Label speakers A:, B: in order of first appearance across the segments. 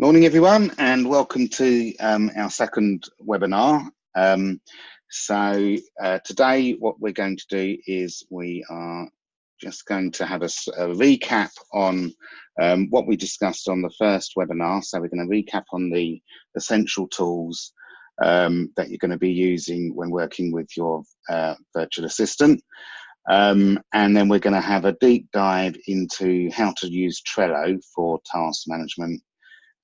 A: Morning, everyone, and welcome to our second webinar. Today, what we're going to do is we are just going to have a recap on what we discussed on the first webinar. So we're going to recap on the essential tools that you're going to be using when working with your virtual assistant. And then we're going to have a deep dive into how to use Trello for task management.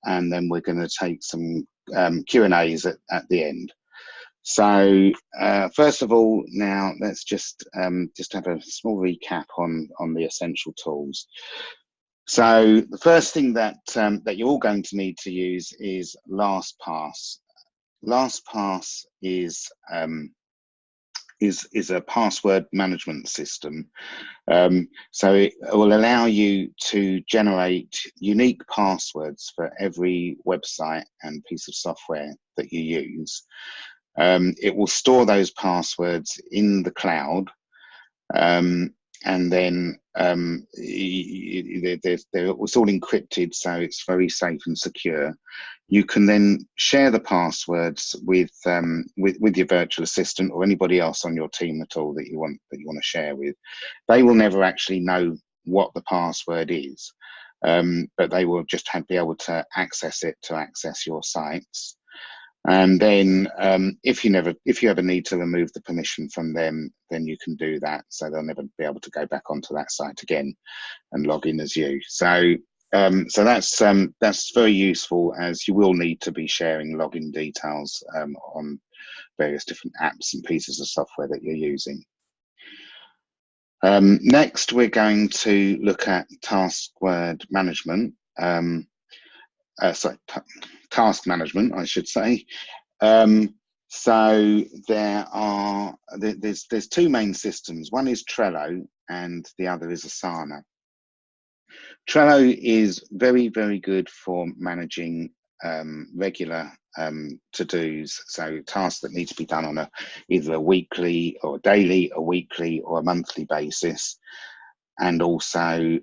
A: And then we're going to take some Q&As at the end. So first of all, now let's just have a small recap on the essential tools. So the first thing that you're all going to need to use is LastPass. LastPass is a password management system. So it will allow you to generate unique passwords for every website and piece of software that you use. It will store those passwords in the cloud, and then it's all encrypted, so it's very safe and secure. You can then share the passwords with your virtual assistant or anybody else on your team at all that you want to share with. They will never actually know what the password is, but they will just be able to access it to access your sites. And then if you ever need to remove the permission from them, then you can do that, so they'll never be able to go back onto that site again and log in as you. So that's very useful, as you will need to be sharing login details on various different apps and pieces of software that you're using. Next, we're going to look at task management. Task management, I should say. So there's two main systems. One is Trello and the other is Asana. Trello is very, very good for managing regular to-dos, so tasks that need to be done on either a weekly or daily, a weekly or a monthly basis, and also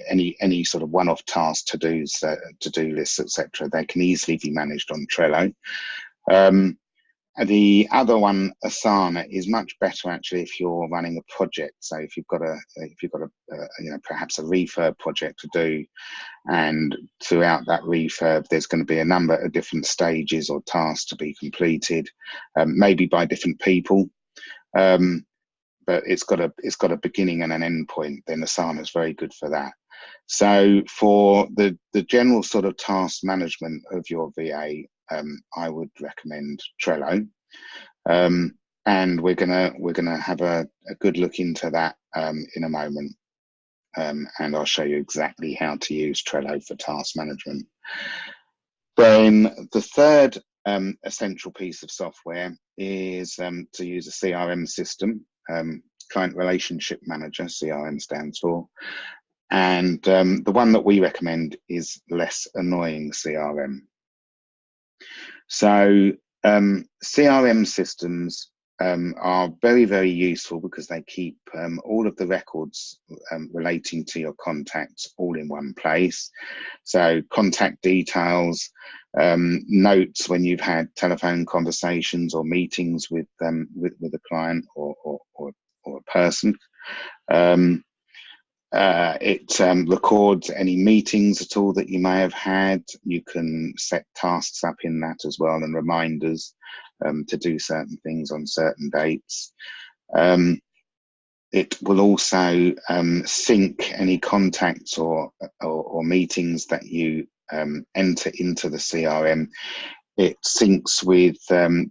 A: any sort of one-off tasks, to-dos, to-do lists, etc. They can easily be managed on Trello. The other one, Asana, is much better actually if you're running a project. So if you've got perhaps a refurb project to do, and throughout that refurb there's going to be a number of different stages or tasks to be completed, maybe by different people. But it's got a beginning and an end point, then Asana is very good for that. So for the general sort of task management of your VA, I would recommend Trello, and we're gonna have a good look into that in a moment, and I'll show you exactly how to use Trello for task management. Then the third essential piece of software is to use a CRM system. Client Relationship Manager, CRM stands for, and the one that we recommend is Less Annoying CRM. So CRM systems are very, very useful because they keep all of the records relating to your contacts all in one place. So contact details, notes when you've had telephone conversations or meetings with a client or a person. It records any meetings at all that you may have had. You can set tasks up in that as well, and reminders to do certain things on certain dates. It will also sync any contacts or meetings that you enter into the CRM. It syncs with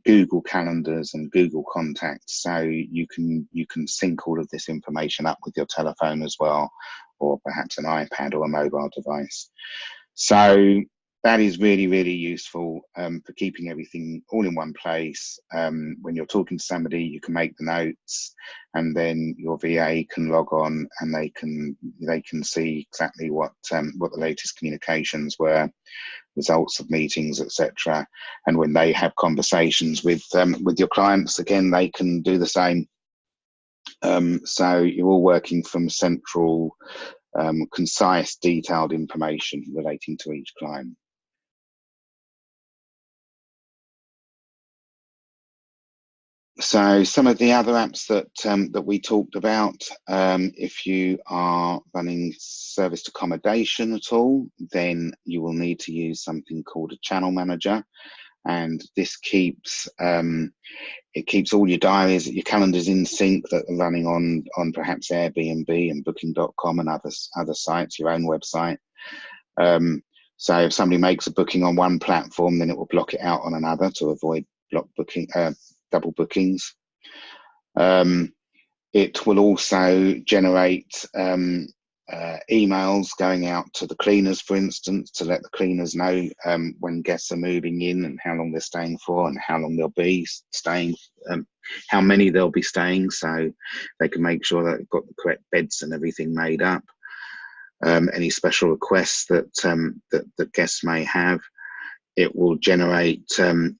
A: Google Calendars and Google Contacts, so you can sync all of this information up with your telephone as well, or perhaps an iPad or a mobile device. So that is really, really useful for keeping everything all in one place. When you're talking to somebody, you can make the notes, and then your VA can log on and they can see exactly what the latest communications were, results of meetings, etc. And when they have conversations with your clients, again, they can do the same. So you're all working from central concise, detailed information relating to each client. So some of the other apps that we talked about, if you are running serviced accommodation at all, then you will need to use something called a channel manager, and this keeps it keeps all your diaries, your calendars in sync that are running on perhaps Airbnb and Booking.com and other sites, your own website. So if somebody makes a booking on one platform, then it will block it out on another to avoid double bookings. It will also generate emails going out to the cleaners, for instance, to let the cleaners know when guests are moving in and how long they're staying for and how long they'll be staying, how many they'll be staying, so they can make sure that they've got the correct beds and everything made up. Any special requests that guests may have. It will generate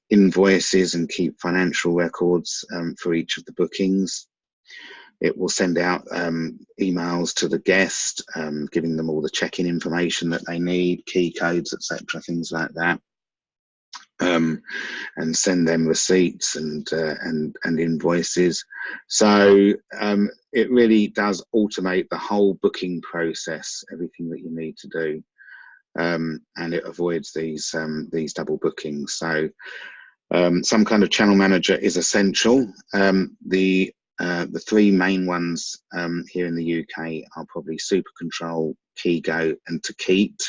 A: invoices and keep financial records for each of the bookings. It will send out emails to the guest, giving them all the check-in information that they need, key codes, etc., things like that, and send them receipts and invoices. So it really does automate the whole booking process, everything that you need to do, and it avoids these double bookings. So some kind of channel manager is essential. The three main ones here in the UK are probably SuperControl, KeyGo, and Takeet.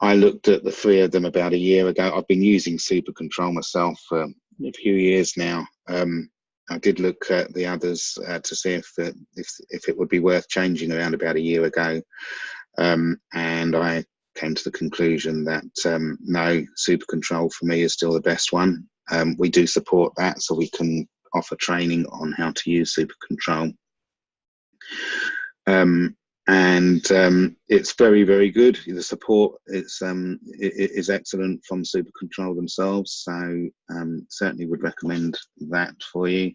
A: I looked at the three of them about a year ago. I've been using SuperControl myself for a few years now. I did look at the others to see if it would be worth changing around about a year ago, and I came to the conclusion that no, SuperControl for me is still the best one. We do support that, so we can offer training on how to use SuperControl. And it's very, very good. The support is excellent from SuperControl themselves, so certainly would recommend that for you.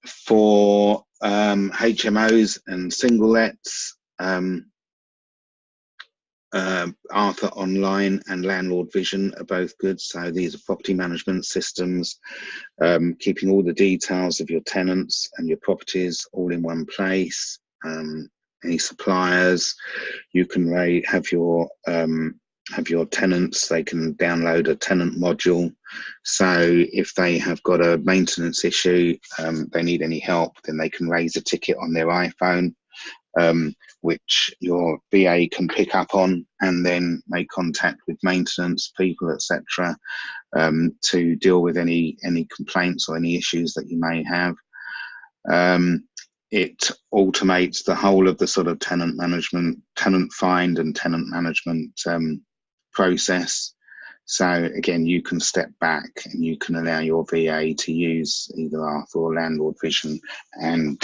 A: For HMOs and single lets, Arthur Online and Landlord Vision are both good. So these are property management systems, keeping all the details of your tenants and your properties all in one place. Any suppliers, you can have your tenants, they can download a tenant module. So if they have got a maintenance issue, they need any help, then they can raise a ticket on their iPhone, which your VA can pick up on and then make contact with maintenance people, etc., to deal with any complaints or any issues that you may have. It automates the whole of the sort of tenant management, tenant find and tenant management process. So again, you can step back and you can allow your VA to use either Arthur or Landlord Vision, and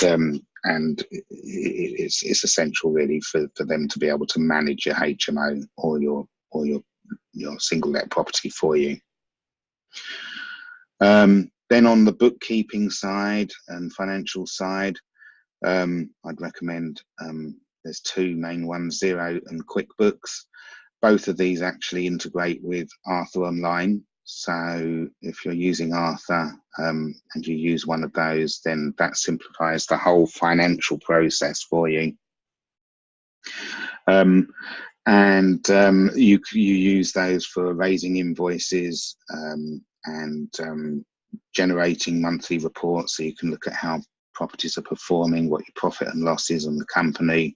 A: it's essential really for them to be able to manage your HMO or your single let property for you. Then on the bookkeeping side and financial side, I'd recommend there's two main ones, Xero and QuickBooks. Both of these actually integrate with Arthur Online. So if you're using Arthur and you use one of those, then that simplifies the whole financial process for you. You use those for raising invoices and generating monthly reports, so you can look at how properties are performing, what your profit and loss is on the company.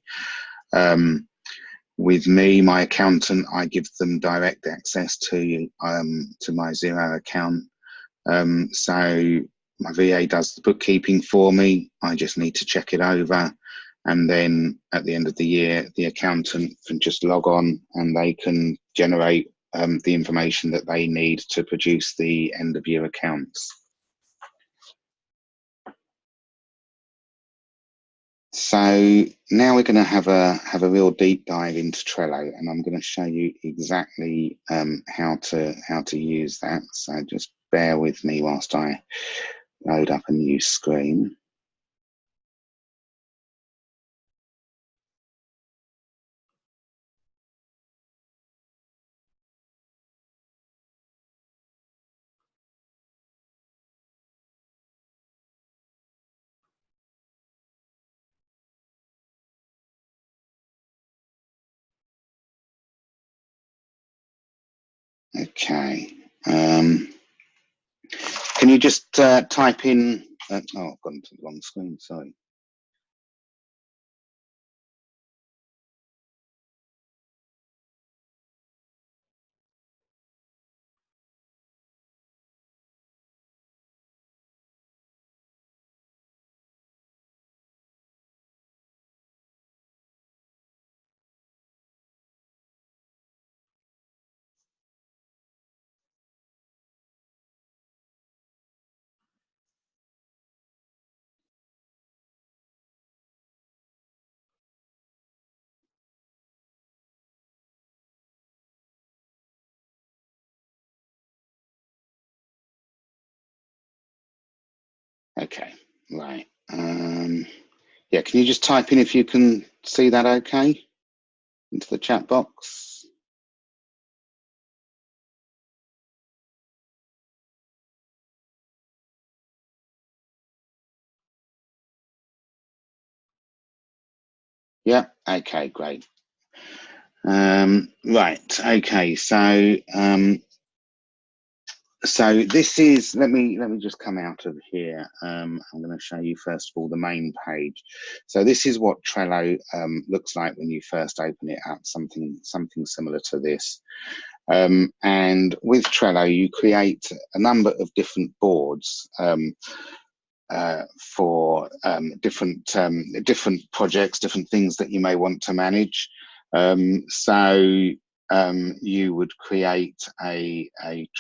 A: With me, my accountant, I give them direct access to my Xero account. So my VA does the bookkeeping for me. I just need to check it over, and then at the end of the year, the accountant can just log on and they can generate the information that they need to produce the end of year accounts. So now we're going to have a real deep dive into Trello, and I'm going to show you exactly how to use that. So just bear with me whilst I load up a new screen. Okay. Can you just type in? Oh, I've gone to the wrong screen. Sorry. Okay. Right. Yeah. Can you just type in if you can see that? Okay. Into the chat box. Yeah. Okay. Great. Right. Okay. So this is, let me just come out of here. I'm going to show you first of all the main page. So this is what Trello looks like when you first open it up, something similar to this. And with Trello, you create a number of different boards for different projects, different things that you may want to manage. You would create a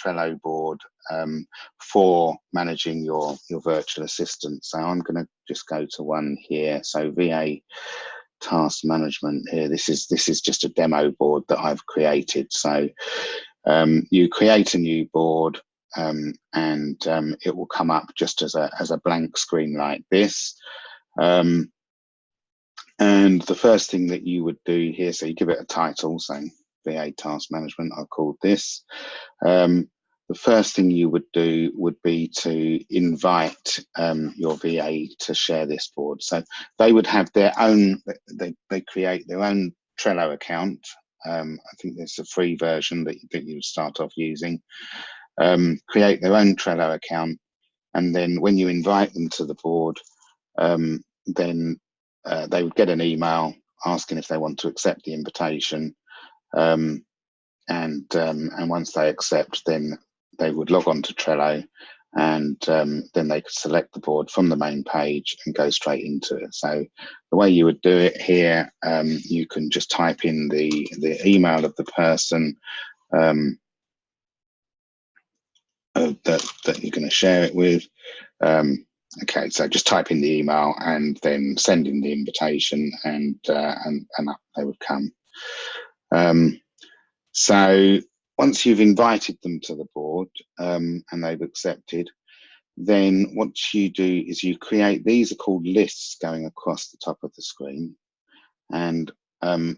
A: Trello board for managing your virtual assistant. So I'm going to just go to one here. So VA task management here. This is just a demo board that I've created. So you create a new board and it will come up just as a blank screen like this. And the first thing that you would do here, so you give it a title, so VA task management, I called this. The first thing you would do would be to invite your VA to share this board. So they would have their own, they create their own Trello account. I think there's a free version that you would start off using. Create their own Trello account, and then when you invite them to the board, then they would get an email asking if they want to accept the invitation, and once they accept, then they would log on to Trello, and then they could select the board from the main page and go straight into it. So the way you would do it here, you can just type in the email of the person that you're going to share it with. Okay, so just type in the email and then send in the invitation, and up they would come. So once you've invited them to the board and they've accepted, then what you do is you create, these are called lists going across the top of the screen, and the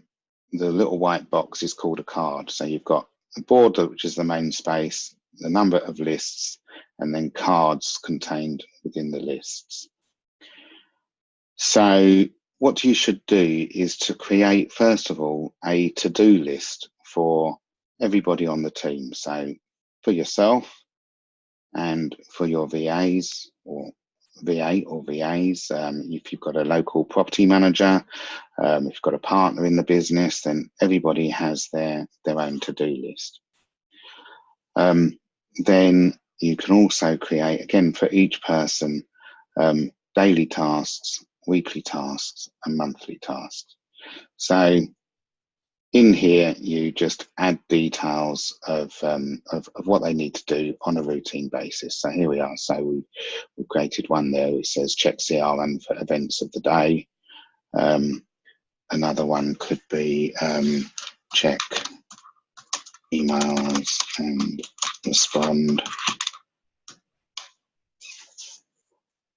A: little white box is called a card. So you've got the board, which is the main space, the number of lists, and then cards contained within the lists. So what you should do is to create, first of all, a to-do list for everybody on the team. So for yourself and for your VAs or VA or VAs, if you've got a local property manager, if you've got a partner in the business, then everybody has their own to-do list. Then you can also create, again, for each person, daily tasks, weekly tasks, and monthly tasks. So in here, you just add details of what they need to do on a routine basis. So here we are. So we've created one there which says check CRM for events of the day. Another one could be check emails and respond.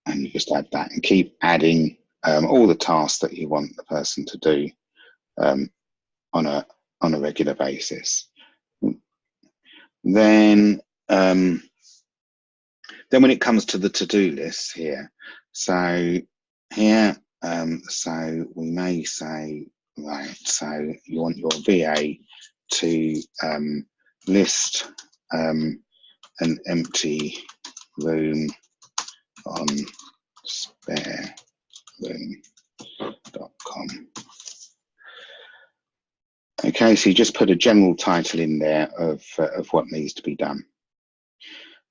A: And you just add that and keep adding all the tasks that you want the person to do on a regular basis. Then when it comes to the to-do list here, so here, so we may say, right, so you want your VA to list an empty room on spareroom.com. Okay, so you just put a general title in there of what needs to be done.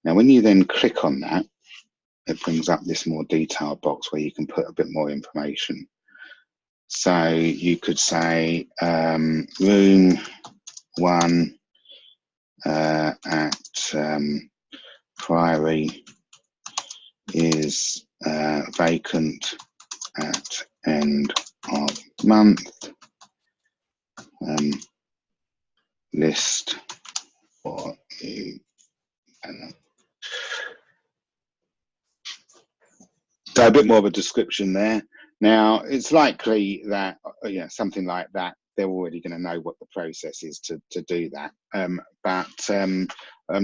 A: Now, when you then click on that, it brings up this more detailed box where you can put a bit more information. So you could say room 1 at Priory is vacant at end of month. List for you. So a bit more of a description there. Now, it's likely that something like that, they're already going to know what the process is to do that. But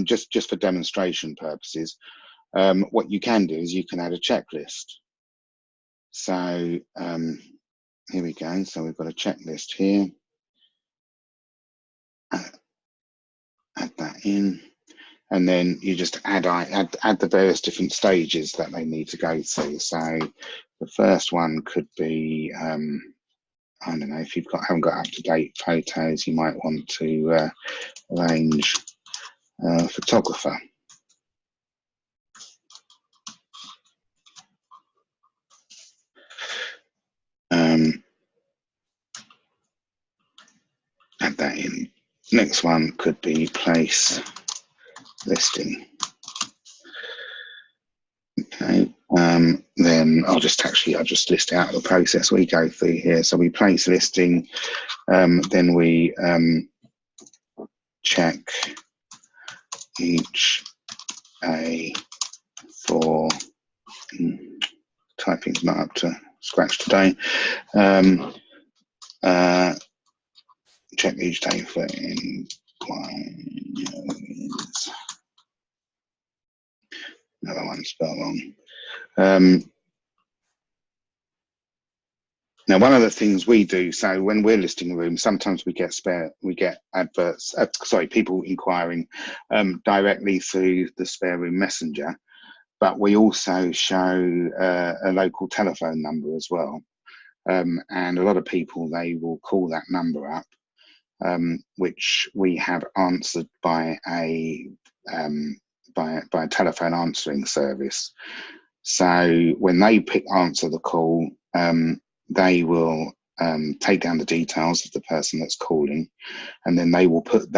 A: just for demonstration purposes, what you can do is you can add a checklist. So here we go. So we've got a checklist here. Add that in, and then you just add the various different stages that they need to go through. So the first one could be, I don't know, if haven't got up-to-date photos, you might want to arrange a photographer. Add that in. Next one could be place listing. Okay, then I'll just list out the process we go through here. So we place listing, then we check each A4. Typing's not up to scratch today. Check each day for inquiries. Another one spelled wrong. Now, one of the things we do, so when we're listing a room, sometimes we get adverts, people inquiring directly through the Spare Room Messenger, but we also show a local telephone number as well. And a lot of people, they will call that number up, which we have answered by a telephone answering service. So when they answer the call, they will take down the details of the person that's calling, and then they will put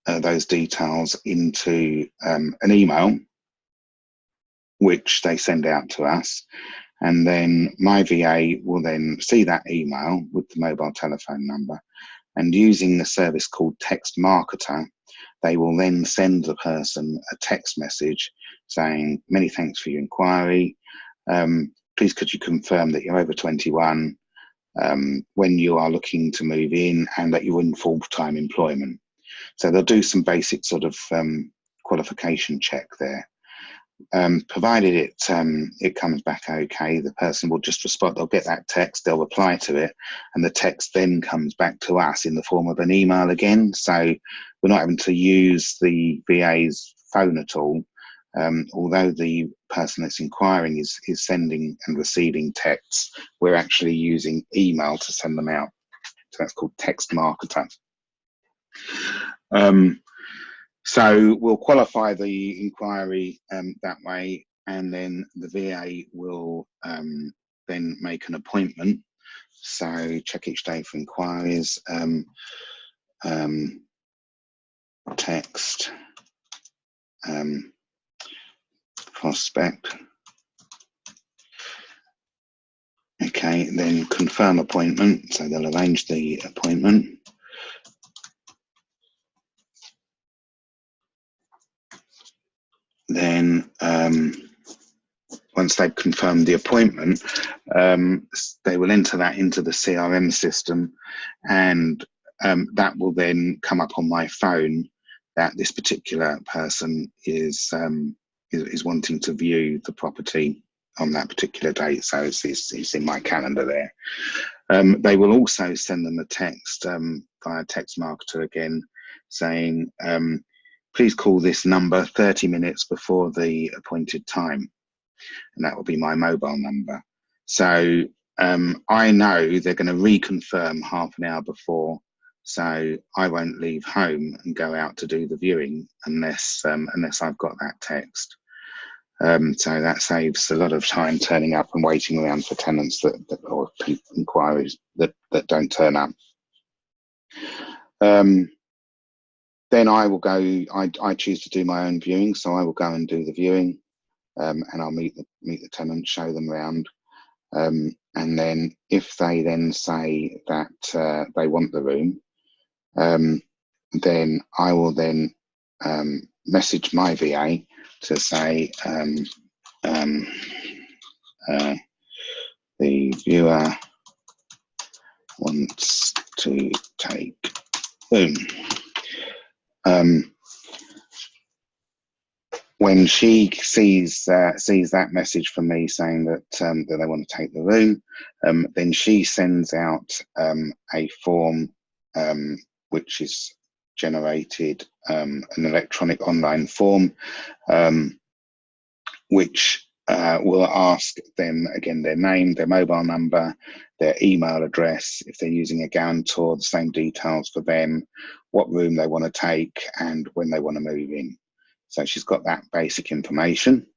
A: those details into an email, which they send out to us. And then my VA will then see that email with the mobile telephone number, and using the service called Text Marketer, they will then send the person a text message saying, many thanks for your inquiry. Please could you confirm that you're over 21, when you are looking to move in, and that you're in full-time employment. So they'll do some basic sort of qualification check there. Provided it comes back okay, the person will just respond. They'll get that text, they'll reply to it, and the text then comes back to us in the form of an email again. So we're not having to use the VA's phone at all. Although the person that's inquiring is sending and receiving texts, we're actually using email to send them out. So that's called Text Marketer. So we'll qualify the inquiry that way, and then the VA will then make an appointment. So check each day for inquiries, text, prospect. Okay, then confirm appointment. So they'll arrange the appointment. Then once they've confirmed the appointment, they will enter that into the CRM system, and that will then come up on my phone that this particular person is wanting to view the property on that particular date. So it's in my calendar there. They will also send them a text via Text Marketer again, saying, please call this number 30 minutes before the appointed time. And that will be my mobile number. So I know they're going to reconfirm half an hour before, so I won't leave home and go out to do the viewing unless I've got that text. So that saves a lot of time turning up and waiting around for tenants or inquiries that don't turn up. Then I will go. I choose to do my own viewing, so I will go and do the viewing, and I'll meet the tenant, show them around, and then if they then say that they want the room, then I will then message my VA to say the viewer wants to take room. When she sees that message from me saying that they want to take the room, then she sends out a form which is generated, an electronic online form, which will ask them again their name, their mobile number, their email address, if they're using a guarantor, the same details for them, what room they want to take, and when they want to move in. So she's got that basic information.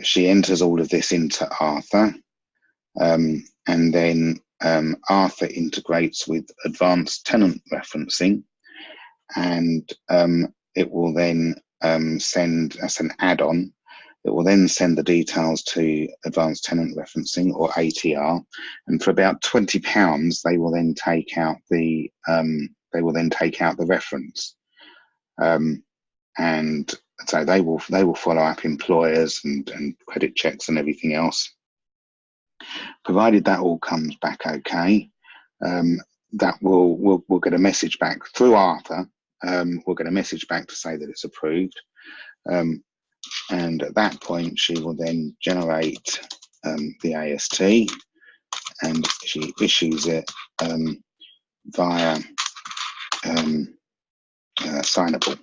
A: She enters all of this into Arthur, and then Arthur integrates with advanced tenant referencing, and it will then send as an add-on. It will then send the details to advanced tenant referencing, or ATR, and for about £20, they will then take out the reference. And so they will follow up employers and credit checks and everything else. Provided that all comes back okay, that we'll get a message back through Arthur. We'll get a message back to say that it's approved, and at that point she will then generate the AST, and she issues it via Signable.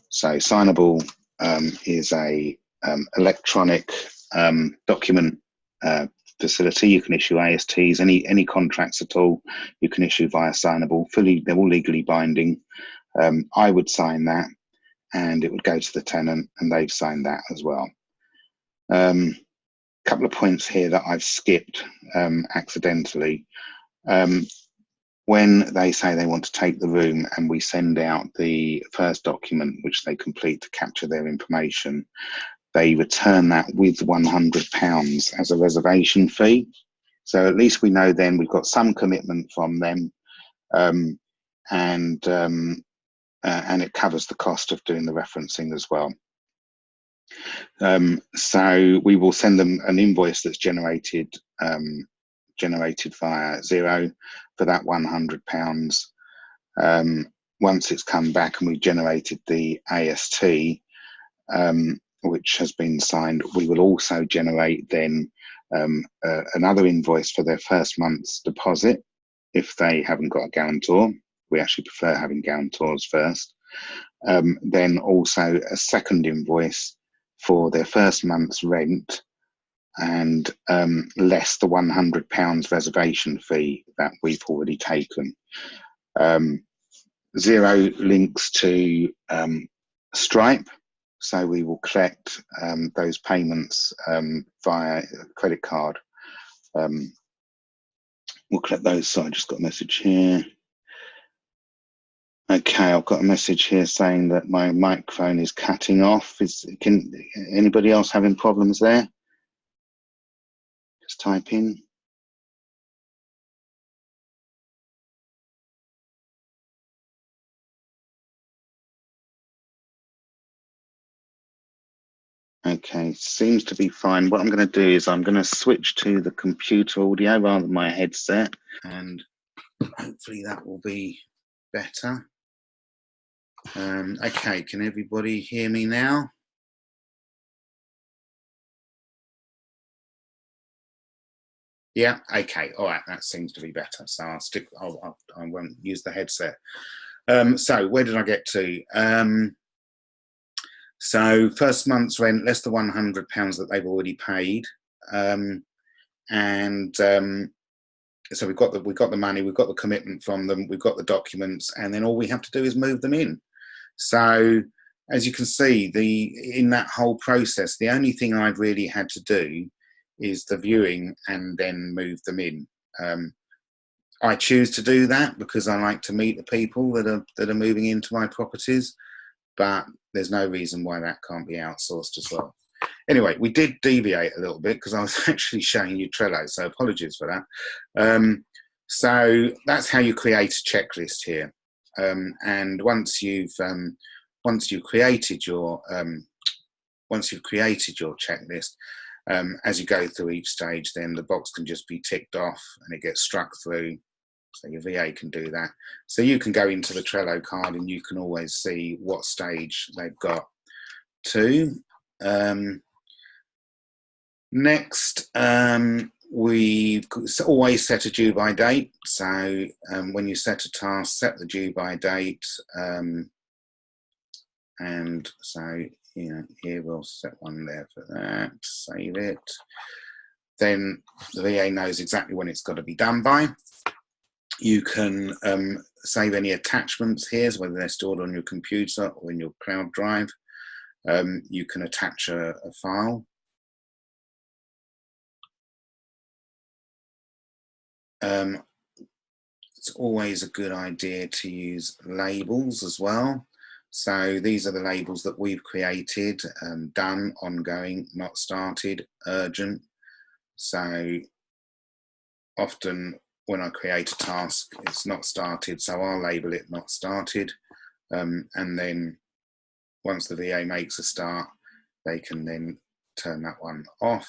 A: So Signable is a electronic document facility. You can issue ASTs, any contracts at all, you can issue via Signable. They're all legally binding. I would sign that, and it would go to the tenant, and they've signed that as well. Couple of points here that I've skipped accidentally. When they say they want to take the room and we send out the first document which they complete to capture their information, they return that with £100 as a reservation fee. So at least we know then we've got some commitment from them, and it covers the cost of doing the referencing as well. So we will send them an invoice that's generated via Xero for that £100. Once it's come back and we've generated the AST, which has been signed, we will also generate then another invoice for their first month's deposit if they haven't got a guarantor. We actually prefer having guarantors first. Then also a second invoice for their first month's rent, and less the £100 reservation fee that we've already taken. Xero links to Stripe, so we will collect those payments via credit card. We'll collect those. So I just got a message here. Okay, I've got a message here saying that my microphone is cutting off. Can anybody else having problems there? Just type in. Okay, seems to be fine. What I'm going to do is I'm going to switch to the computer audio rather than my headset, and hopefully that will be better. Okay, can everybody hear me now? Yeah, okay, all right, that seems to be better. So I won't use the headset. So where did I get to? So first month's rent, less than £100 that they've already paid. So we've got the money, we've got the commitment from them, we've got the documents, and then all we have to do is move them in. So as you can see, in that whole process, the only thing I've really had to do is the viewing and then move them in. I choose to do that because I like to meet the people that are moving into my properties, but there's no reason why that can't be outsourced as well. Anyway, we did deviate a little bit because I was actually showing you Trello, so apologies for that. So that's how you create a checklist here. And once you've created your checklist, as you go through each stage, then the box can just be ticked off and it gets struck through. So your VA can do that. So you can go into the Trello card and you can always see what stage they've got to. Next, we've always set a due by date. So when you set a task, set the due by date. And so, here we'll set one there for that, save it. Then the VA knows exactly when it's got to be done by. You can save any attachments here, so whether they're stored on your computer or in your cloud drive. You can attach a file. It's always a good idea to use labels as well. So these are the labels that we've created: done, ongoing, not started, urgent. So often when I create a task, it's not started, so I'll label it not started. And then once the VA makes a start, they can then turn that one off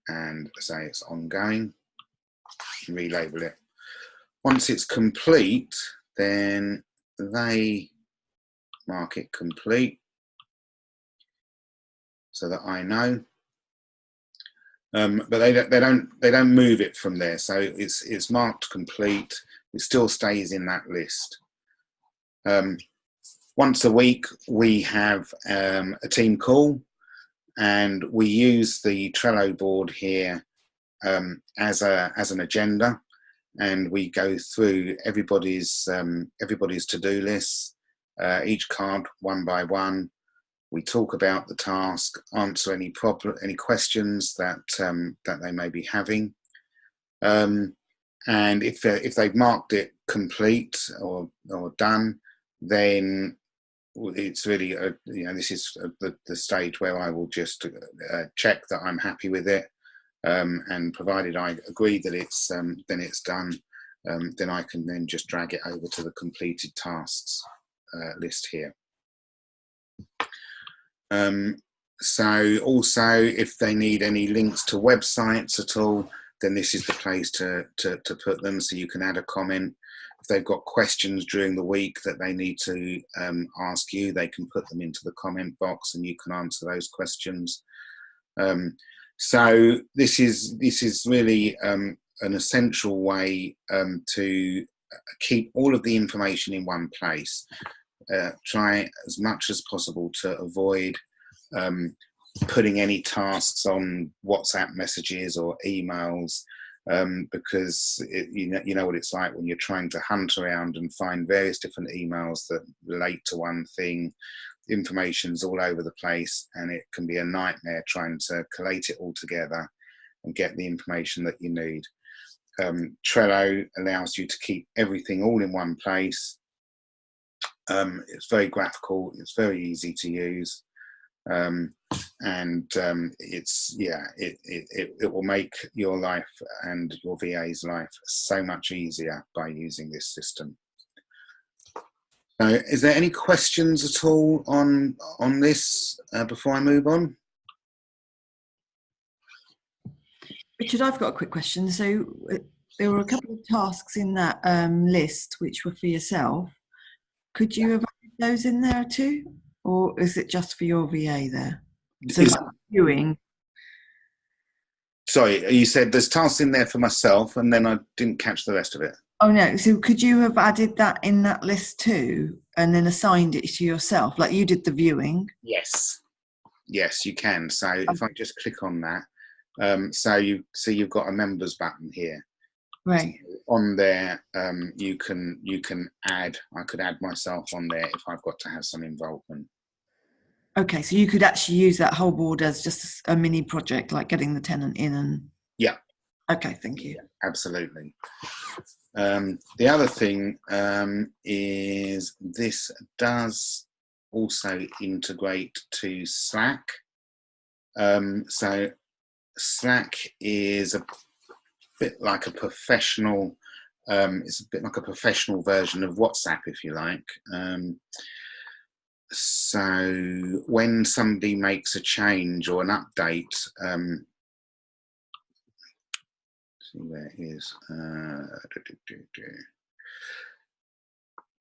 A: and say it's ongoing, and relabel it. Once it's complete, then they mark it complete so that I know. But they don't move it from there. So it's marked complete. It still stays in that list. Once a week we have a team call, and we use the Trello board here as an agenda, and we go through everybody's to-do lists, each card one by one. We talk about the task, answer any questions that they may be having, and if they've marked it complete or done, then it's really this is the stage where I will just check that I'm happy with it, and provided I agree that it's then it's done, then I can then just drag it over to the completed tasks list here. So also, if they need any links to websites at all, then this is the place to put them, so you can add a comment. If they've got questions during the week that they need to ask you, they can put them into the comment box and you can answer those questions. So this is really an essential way to keep all of the information in one place. Try as much as possible to avoid putting any tasks on WhatsApp messages or emails, because you know what it's like when you're trying to hunt around and find various different emails that relate to one thing. Information's all over the place, and it can be a nightmare trying to collate it all together and get the information that you need. Trello allows you to keep everything all in one place. It's very graphical, it's very easy to use, and it will make your life and your VA's life so much easier by using this system. Is there any questions at all on this before I move on?
B: Richard, I've got a quick question. So there were a couple of tasks in that list which were for yourself. Could you have added those in there too? Or is it just for your VA there? So like viewing.
A: Sorry, you said there's tasks in there for myself, and then I didn't catch the rest of it.
B: Oh no, so could you have added that in that list too and then assigned it to yourself, like you did the viewing?
A: Yes. Yes, you can. So if I just click on that, so you see you've got a members button here. So
B: Right.
A: on there, you can add. I could add myself on there if I've got to have some involvement.
B: Okay, so you could actually use that whole board as just a mini project, like getting the tenant in and.
A: Yeah.
B: Okay, thank you.
A: Absolutely. The other thing is this does also integrate to Slack. So Slack is a bit like a professional. It's a bit like a professional version of WhatsApp, if you like. So when somebody makes a change or an update, see where it is.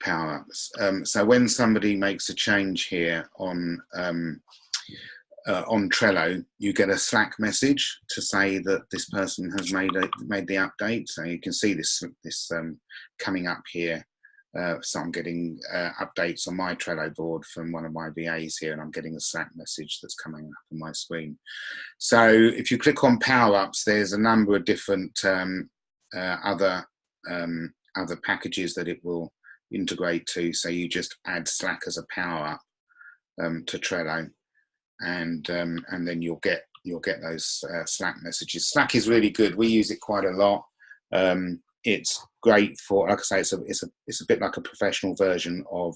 A: Power ups. So when somebody makes a change here on Trello, you get a Slack message to say that this person has made the update. So you can see this coming up here. So I'm getting updates on my Trello board from one of my VAs here, and I'm getting a Slack message that's coming up on my screen. So if you click on Power Ups, there's a number of different other packages that it will integrate to. So you just add Slack as a power up to Trello, and then you'll get those Slack messages. Slack is really good. We use it quite a lot. It's great for, like I say, it's a bit like a professional version of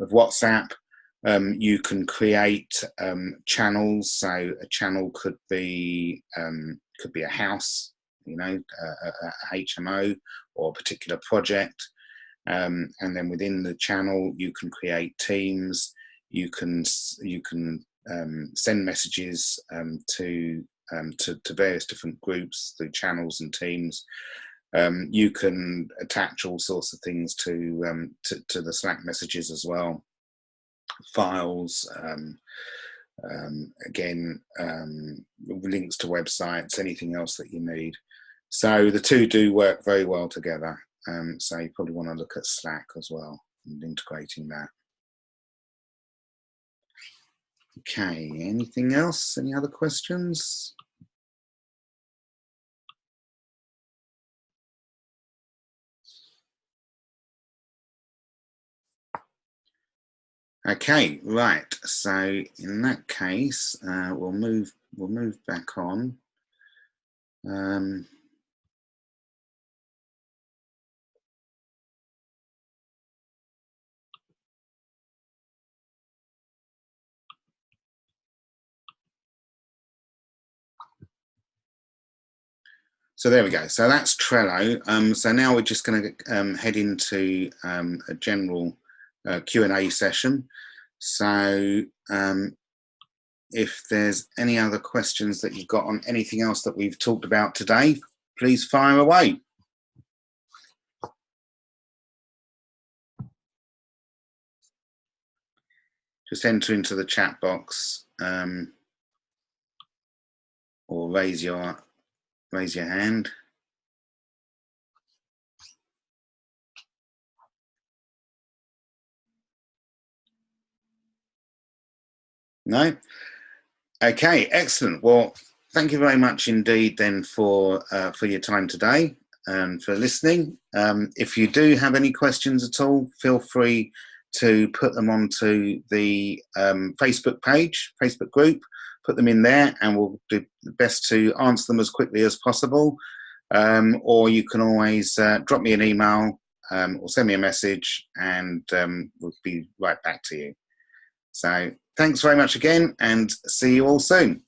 A: WhatsApp. You can create channels. So a channel could be a house, you know, a HMO or a particular project. And then within the channel, you can create teams. You can send messages to various different groups through channels and teams. You can attach all sorts of things to the Slack messages as well. Files, again, links to websites, anything else that you need. So the two do work very well together. So you probably want to look at Slack as well and integrating that. Okay, anything else? Any other questions? Okay, right. So in that case, we'll move back on. So there we go. So that's Trello. So now we're just going to head into a general Q&A session. So if there's any other questions that you've got on anything else that we've talked about today, please fire away. Just enter into the chat box or raise your hand. No? Okay, excellent. Well, thank you very much indeed then for your time today and for listening. If you do have any questions at all, feel free to put them onto the Facebook group, put them in there, and we'll do the best to answer them as quickly as possible. Or you can always drop me an email or send me a message, and we'll be right back to you. So thanks very much again, and see you all soon.